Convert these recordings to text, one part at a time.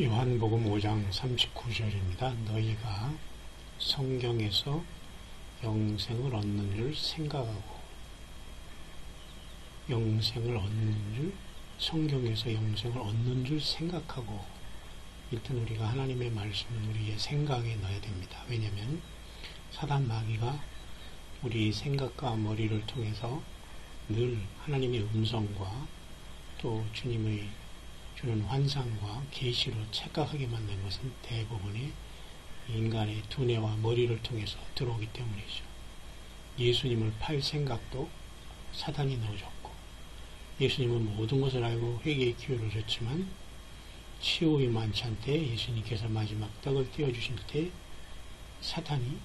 요한복음 5장 39절입니다. 너희가 성경에서 영생을 얻는 줄 생각하고, 성경에서 영생을 얻는 줄 생각하고. 일단 우리가 하나님의 말씀을 우리의 생각에 넣어야 됩니다. 왜냐하면 사단 마귀가 우리 생각과 머리를 통해서 늘 하나님의 음성과 또 주님의 주는 환상과 계시로 착각하게 만든 것은 대부분이 인간의 두뇌와 머리를 통해서 들어오기 때문이죠. 예수님을 팔 생각도 사단이 넣어줬고, 예수님은 모든 것을 알고 회개의 기회를 줬지만 치유의 만찬 때 예수님께서 마지막 떡을 떼어주실 때 사단이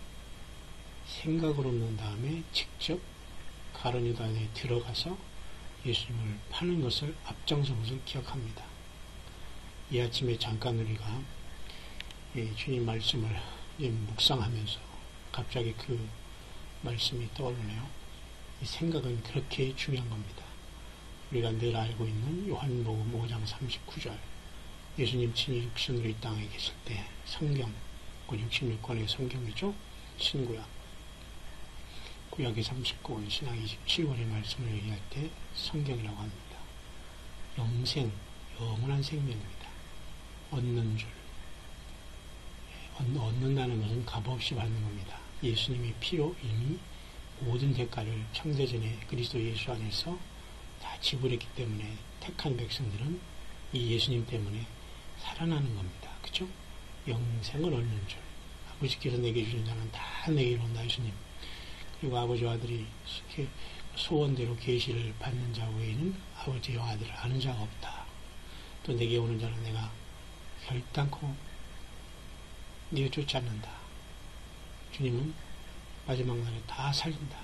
생각을 얻는 다음에 직접 가룟 유다에 들어가서 예수님을 파는 것을 앞장선 것을 기억합니다. 이 아침에 잠깐 우리가 주님 말씀을 묵상하면서 갑자기 그 말씀이 떠오르네요. 이 생각은 그렇게 중요한 겁니다. 우리가 늘 알고 있는 요한복음 5장 39절, 예수님 친히 육신으로 이 땅에 계실 때 성경, 66권의 성경이죠. 신구약, 구약의 39권, 신약 27권의 말씀을 얘기할 때 성경이라고 합니다. 영생, 영원한 생명입니다. 얻는 줄, 얻는다는 것은 값없이 받는 겁니다. 예수님의 피로 이미 모든 대가를 창세전에 그리스도 예수 안에서 다 지불했기 때문에 택한 백성들은 이 예수님 때문에 살아나는 겁니다. 그죠? 영생을 얻는 줄. 아버지께서 내게 주신 자는 다 내게로 온다, 예수님. 그리고 아버지와 아들이 소원대로 계시를 받는 자 외에는 아버지와 아들을 아는 자가 없다. 또 내게 오는 자는 내가 결단코 내어쫓지 않는다. 주님은 마지막 날에 다 살린다.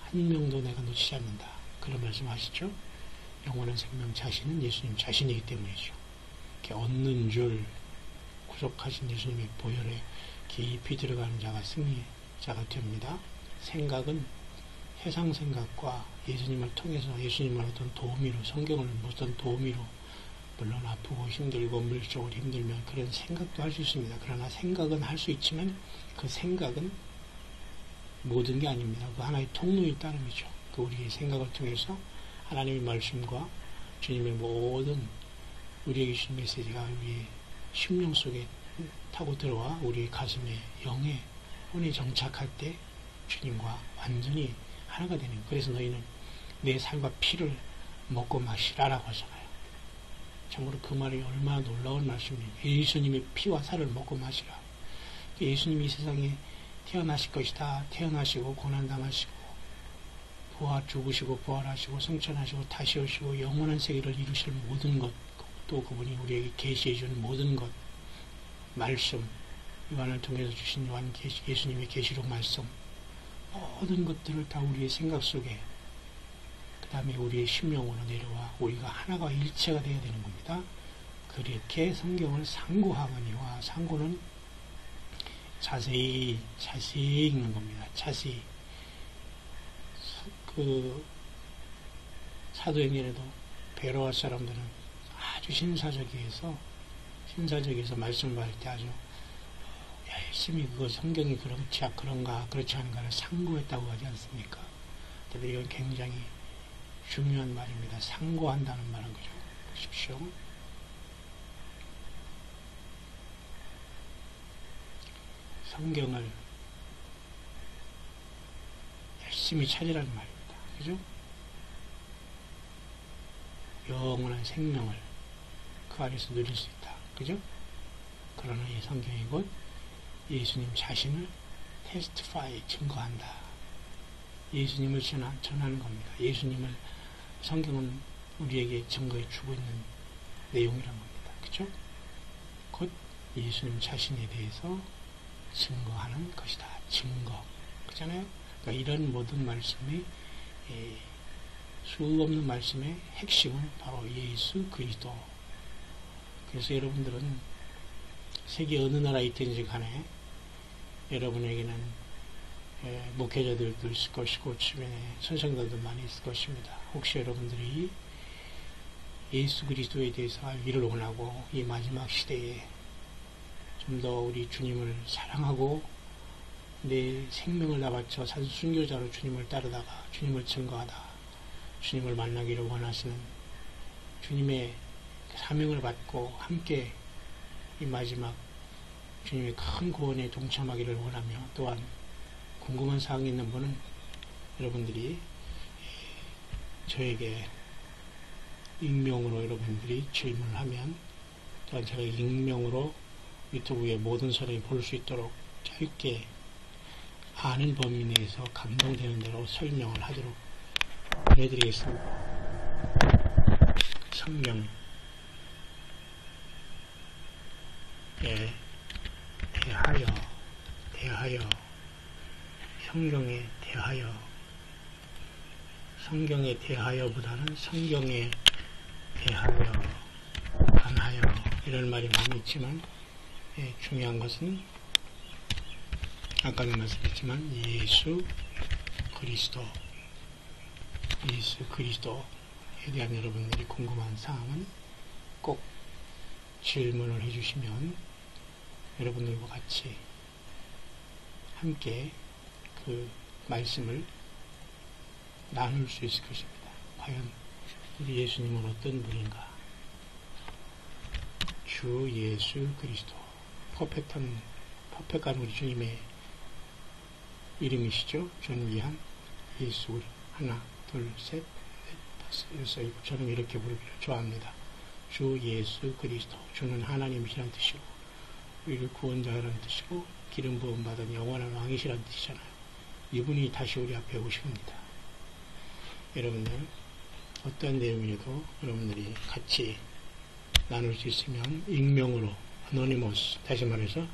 한 명도 내가 놓치지 않는다. 그런 말씀하시죠. 영원한 생명 자신은 예수님 자신이기 때문이죠. 이렇게 얻는 줄, 구속하신 예수님의 보혈에 깊이 들어가는 자가 승리자가 됩니다. 생각은 세상 생각과 예수님을 통해서 예수님을 어떤 도우미로, 성경을 어떤 도우미로, 물론 아프고 힘들고 물질적으로 힘들면 그런 생각도 할 수 있습니다. 그러나 생각은 할 수 있지만 그 생각은 모든 게 아닙니다. 그 하나의 통로의 따름이죠. 그 우리의 생각을 통해서 하나님의 말씀과 주님의 모든 우리에게 주신 메시지가 우리의 심령 속에 타고 들어와 우리의 가슴에 영에 혼에 정착할 때 주님과 완전히 하나가 되는 거예요. 그래서 너희는 내 살과 피를 먹고 마시라라고 하잖아요. 참으로 그 말이 얼마나 놀라운 말씀이에요. 예수님의 피와 살을 먹고 마시라. 예수님이 이 세상에 태어나실 것이다. 태어나시고 고난당하시고 죽으시고 부활하시고 성천하시고 다시 오시고 영원한 세계를 이루실 모든 것, 또 그분이 우리에게 계시해 주는 모든 것, 말씀, 요한을 통해서 주신 예수님의 계시록 말씀, 모든 것들을 다 우리의 생각 속에, 그 다음에 우리의 심령으로 내려와 우리가 하나가 일체가 되어야 되는 겁니다. 그렇게 성경을 상고하거니와, 상고는 자세히 읽는 겁니다. 자세히. 그 사도행전에도 베로아 사람들은 아주 신사적이어서 말씀을 할 때 아주 열심히 그거 성경이 그런가 그렇지 않은가를 상고했다고 하지 않습니까? 근데 이건 굉장히 중요한 말입니다. 상고한다는 말은 거죠. 보십시오. 성경을 열심히 찾으라는 말입니다. 그죠? 영원한 생명을 그 안에서 누릴 수 있다. 그죠? 그러나 이 성경이 곧 예수님 자신을 테스티파이, 증거한다. 예수님을 전하는 겁니다. 예수님을 성경은 우리에게 증거해 주고 있는 내용이란 겁니다. 그죠? 곧 예수님 자신에 대해서 증거하는 것이다. 증거. 그렇잖아요? 그러니까 이런 모든 말씀이 수없는 말씀의 핵심은 바로 예수 그리스도. 그래서 여러분들은 세계 어느 나라에 있든지 간에 여러분에게는 목회자들도 있을 것이고 주변에 선생들도 많이 있을 것입니다. 혹시 여러분들이 예수 그리스도에 대해서 알기를 원하고 이 마지막 시대에 좀 더 우리 주님을 사랑하고 내 생명을 다 바쳐 순교자로 주님을 따르다가 주님을 증거하다 주님을 만나기를 원하시는 주님의 사명을 받고 함께 이 마지막 주님의 큰 구원에 동참하기를 원하며 또한 궁금한 사항이 있는 분은 여러분들이 저에게 익명으로 여러분들이 질문을 하면 또한 제가 익명으로 유튜브에 모든 사람이 볼 수 있도록 짧게 아는 범위 내에서 감동되는 대로 설명을 하도록 해드리겠습니다. 성경에 대하여 성경에 대하여보다는 성경에 대하여 관하여 이런 말이 많이 있지만 중요한 것은 아까도 말씀했지만 예수 그리스도에 대한 여러분들이 궁금한 사항은 꼭 질문을 해주시면 여러분들과 같이 함께 그 말씀을 나눌 수 있을 것입니다. 과연 우리 예수님은 어떤 분인가? 주 예수 그리스도 퍼펙트한 우리 주님의 이름이시죠. 존귀한 예수 우리 하나 둘 셋 넷 다섯 여섯 일곱 저는 이렇게 부르기를 좋아합니다. 주 예수 그리스도 주는 하나님이시란 뜻이고 우리를 구원자라는 뜻이고 기름 부음 받은 영원한 왕이시란 뜻이잖아요. 이분이 다시 우리 앞에 오십니다. 여러분들 어떠한 내용이라도 여러분들이 같이 나눌 수 있으면 익명으로 아노니머스 다시 말해서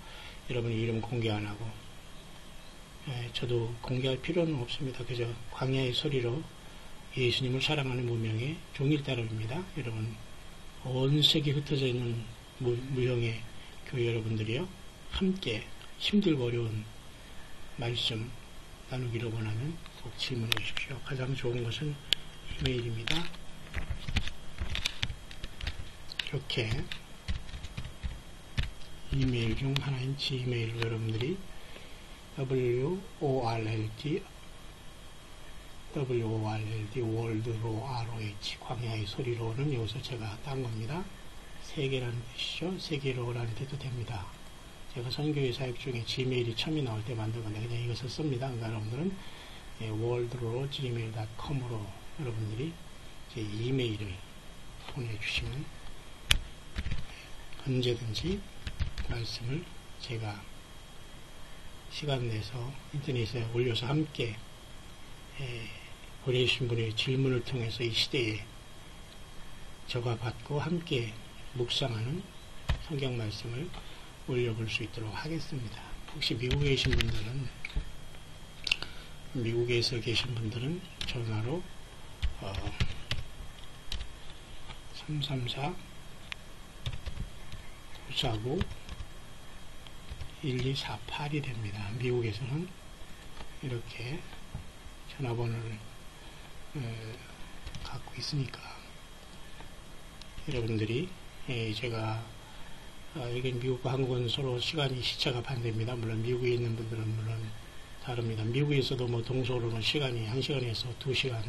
여러분의 이름 공개 안 하고 저도 공개할 필요는 없습니다. 그저 광야의 소리로 예수님을 사랑하는 무명의 종일 따름입니다. 여러분 온 세계에 흩어져 있는 무형의 교회 여러분들이요 함께 힘들고 어려운 말씀 나누기를 원하면 꼭 질문해 주십시오. 가장 좋은 것은 이메일입니다. 이렇게 이메일 중 하나인 G메일로 여러분들이 WORLD 월드로 ROH 광야의 소리로는 여기서 제가 딴 겁니다. 세계라는 뜻이죠. 세계로라는 뜻도 됩니다. 제가 선교회 사역 중에 G메일이 처음에 나올 때 만든 건데 그냥 이것을 씁니다. 그러니까 여러분들은 world로 gmail.com으로 여러분들이 제 이메일을 보내주시면 언제든지 말씀을 제가 시간 내서 인터넷에 올려서 함께 보내주신 분의 질문을 통해서 이 시대에 저가 받고 함께 묵상하는 성경 말씀을 올려볼 수 있도록 하겠습니다. 혹시 미국에 계신 분들은 미국에서 계신 분들은 전화로 334-949-1248이 됩니다. 미국에서는 이렇게 전화번호를 갖고 있으니까 여러분들이 제가 이건 미국과 한국은 서로 시차가 반대입니다. 물론 미국에 있는 분들은 물론 다릅니다. 미국에서도 뭐 동서로는 시간이 1시간에서 2시간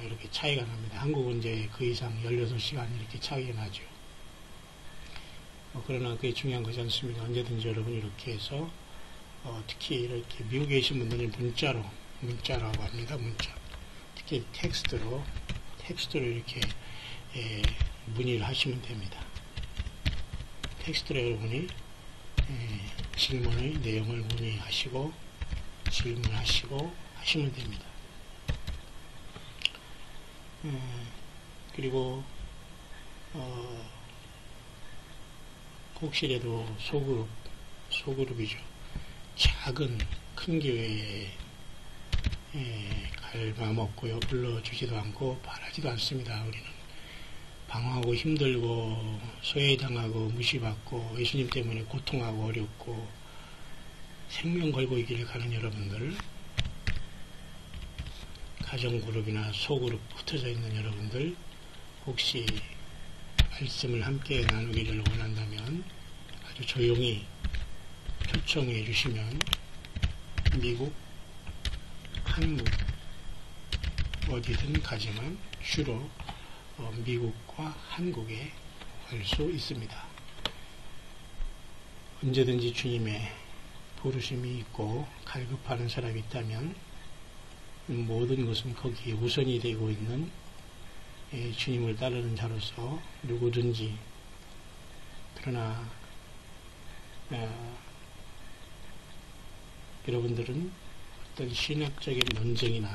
이렇게 차이가 납니다. 한국은 이제 그 이상 16시간 이렇게 차이가 나죠. 그러나 그게 중요한 것이 않습니다. 언제든지 여러분 이렇게 해서 특히 이렇게 미국에 계신 분들은 문자라고 합니다. 문자. 특히 텍스트로 이렇게 문의를 하시면 됩니다. 텍스트로 여러분이 질문의 내용을 문의하시고 질문하시고 하시면 됩니다. 그리고 혹시라도 소그룹이죠. 작은 큰 교회에 갈 마음 없고요. 불러주지도 않고 바라지도 않습니다. 우리는 방황하고 힘들고 소외당하고 무시받고 예수님 때문에 고통하고 어렵고 생명 걸고 이 길을 가는 여러분들, 가정그룹이나 소그룹 흩어져 있는 여러분들 혹시 말씀을 함께 나누기를 원한다면 아주 아주 조용히 초청해 주시면 미국, 한국 어디든 가지만 주로 미국과 한국에 갈 수 있습니다. 언제든지 주님의 부르심이 있고 갈급하는 사람이 있다면 모든 것은 거기에 우선이 되고 있는 주님을 따르는 자로서 누구든지, 그러나 여러분들은 어떤 신학적인 논쟁이나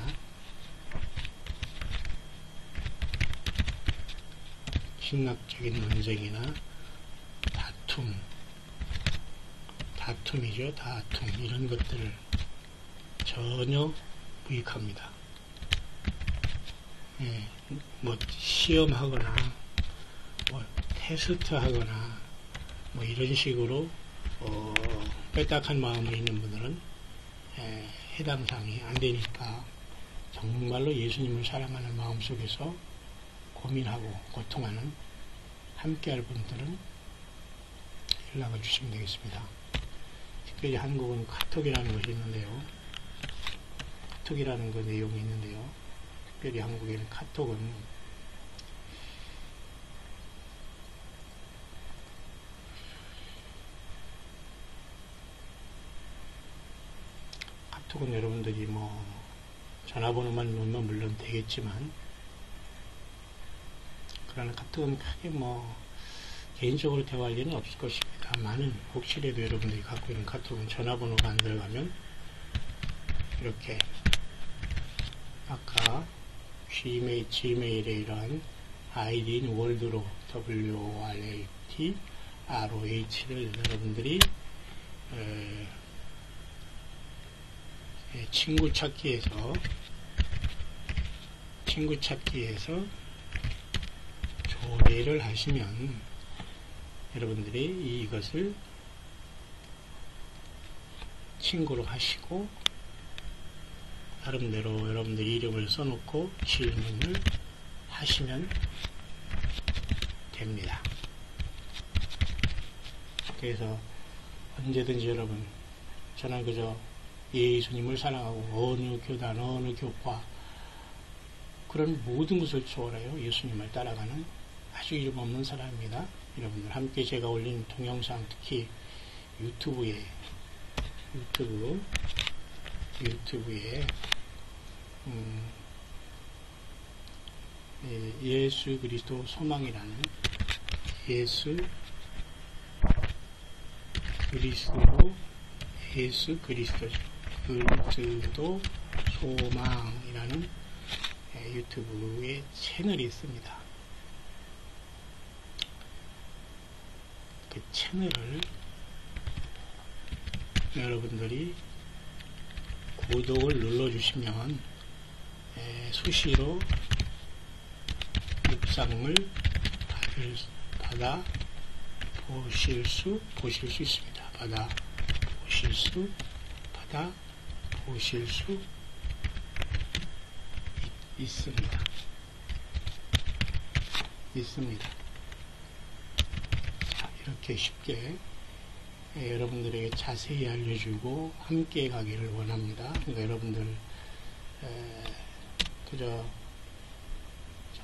다툼이죠. 다툼 이런 것들을 전혀 무익합니다. 뭐 시험하거나 뭐 테스트하거나 뭐 이런 식으로 빼딱한 마음이 있는 분들은 해당 사항이 안 되니까 정말로 예수님을 사랑하는 마음 속에서 고민하고 고통하는 함께할 분들은 연락을 주시면 되겠습니다. 특별히 한국은 카톡이라는 것이 있는데요. 카톡이라는 그 내용이 있는데요. 특별히 한국에는 카톡은 여러분들이 뭐 전화번호만 넣으면 물론 되겠지만, 그러나 카톡은 크게 뭐 개인적으로 대화할 일은 없을 것입니다만은 혹시라도 여러분들이 갖고 있는 카톡은 전화번호가 안 들어가면 이렇게 아까 지메일에 이러한 아이디인 월드로 WORLDROH를 여러분들이 친구 찾기에서 조회를 하시면 여러분들이 이것을 친구로 하시고 나름대로 여러분들 이름을 써놓고 질문을 하시면 됩니다. 그래서 언제든지 여러분, 저는 그저 예수님을 사랑하고 어느 교단, 어느 교과 그런 모든 것을 초월하여 예수님을 따라가는 아주 이름 없는 사람입니다. 여러분들 함께 제가 올린 동영상, 특히 유튜브에 예수 그리스도 소망이라는 예수 그리스도 소망이라는 유튜브에 채널이 있습니다. 그 채널을 여러분들이 구독을 눌러주시면 수시로 묵상을 받아 보실 수 있습니다. 받아 보실 수 있습니다. 자, 이렇게 쉽게 여러분들에게 자세히 알려주고 함께 가기를 원합니다. 그러니까 여러분들 그저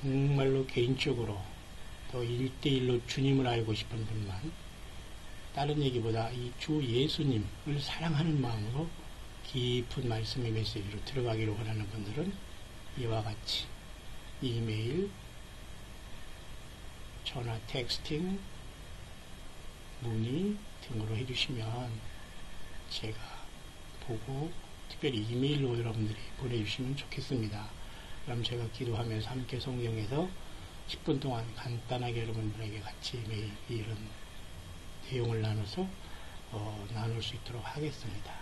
정말로 개인적으로 또 1대1로 주님을 알고 싶은 분만, 다른 얘기보다 이 주 예수님을 사랑하는 마음으로 깊은 말씀의 메시지로 들어가기를 원하는 분들은 이와 같이 이메일, 전화, 텍스팅, 문의 등으로 해주시면 제가 보고, 특별히 이메일로 여러분들이 보내주시면 좋겠습니다. 그럼 제가 기도하면서 함께 성경에서 10분 동안 간단하게 여러분들에게 같이 매일 이런 내용을 나눠서 나눌 수 있도록 하겠습니다.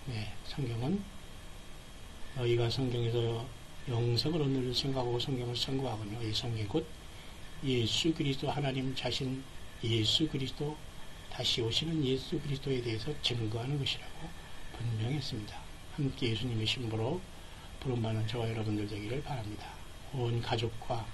네, 성경은 너희가 성경에서 영생을 얻는 생각하고 성경을 선고하거든요. 이 성경 곧 예수 그리스도 하나님 자신, 예수 그리스도 다시 오시는 예수 그리스도에 대해서 증거하는 것이라고 분명했습니다. 함께 예수님의 신부로 부름받는 저와 여러분들 되기를 바랍니다. 온 가족과